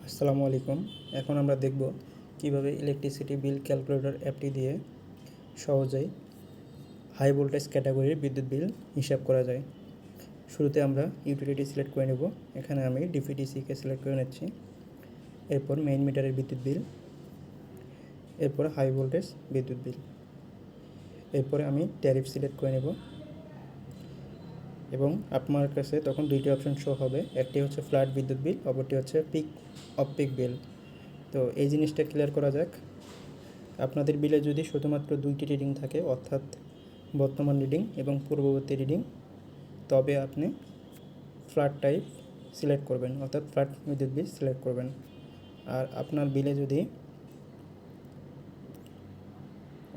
আসসালামু আলাইকুম। এখন আমরা দেখব কিভাবে ইলেকট্রিসিটি বিল ক্যালকুলেটর অ্যাপটি দিয়ে সহজেই হাই ভোল্টেজ ক্যাটাগরির বিদ্যুৎ বিল হিসাব করা যায়। শুরুতে আমরা ইউটিলিটি সিলেক্ট করে নেব। এখানে আমি ডিপিডিসিকে সিলেক্ট করে নিচ্ছি। এরপর মেইন মিটারের বিদ্যুৎ বিল, এরপর হাই ভোল্টেজ বিদ্যুৎ বিল, এরপরে আমি ট্যারিফ সিলেক্ট করে নেব এবং আপনার কাছে তখন দুইটি অপশন শো হবে। একটি হচ্ছে ফ্ল্যাট বিদ্যুৎ বিল, অপরটি হচ্ছে পিক অফ পিক বিল। তো এই জিনিসটা ক্লিয়ার করা যাক। আপনাদের বিলে যদি শুধুমাত্র দুইটি রিডিং থাকে, অর্থাৎ বর্তমান রিডিং এবং পূর্ববর্তী রিডিং, তবে আপনি ফ্ল্যাট টাইপ সিলেক্ট করবেন, অর্থাৎ ফ্ল্যাট বিদ্যুৎ বিল সিলেক্ট করবেন। আর আপনার বিলে যদি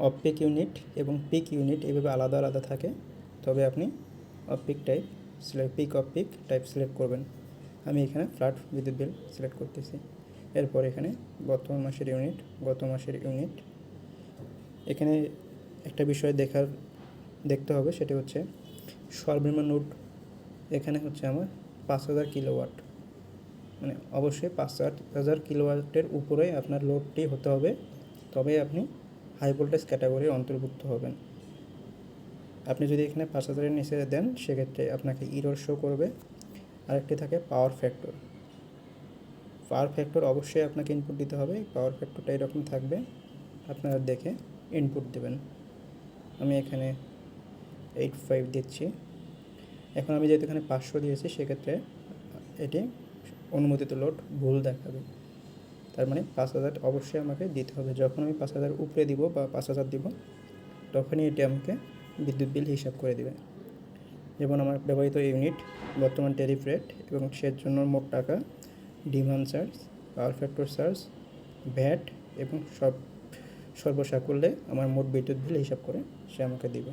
অফ পিক ইউনিট এবং পিক ইউনিট এভাবে আলাদা আলাদা থাকে, তবে আপনি off peak type peak off peak type select করবেন। আমি এখানে ফ্ল্যাট বিদ্যুৎ বিল সিলেক্ট করতেছি। এরপর এখানে বর্তমান মাসের ইউনিট, গত মাসের ইউনিট। এখানে একটা বিষয় দেখতে হবে, সেটি হচ্ছে সর্বনিম্ন লোড এখানে হচ্ছে আমার 5000 কিলোওয়াট, মানে অবশ্যই 5000 কিলোওয়াটের উপরে আপনার লোডটি হতে হবে, তবে আপনি হাই ভোল্টেজ ক্যাটাগরির অন্তর্ভুক্ত হবেন। আপনি যদি এখানে 5000-এর নিচে দেন, সেক্ষেত্রে আপনাকে ইরর শো করবে। আরেকটি থাকে পাওয়ার ফ্যাক্টর। পাওয়ার ফ্যাক্টর অবশ্যই আপনাকে ইনপুট দিতে হবে। পাওয়ার ফ্যাক্টরটা এরকম থাকবে, আপনারা দেখে ইনপুট দেবেন। আমি এখানে 85 দিচ্ছি। এখন আমি যেহেতু এখানে 500 দিয়েছি, সেক্ষেত্রে এটি অনুমোদিত লোড ভুল দেখাবে। তার মানে 5000 অবশ্যই আমাকে দিতে হবে। যখন আমি 5000 উপরে দিব বা 5000 দিব, তখনই এটি আমাকে বিদ্যুৎ বিল হিসাব করে দেবে। যেমন আমার ব্যবহৃত ইউনিট, বর্তমান ট্যারিফ রেট এবং সের জন্য মোট টাকা, demand charge, power factor charge, VAT এবং সর্বসাকুল্যে আমার মোট বিদ্যুৎ বিল হিসাব করে সে আমাকে দিবে।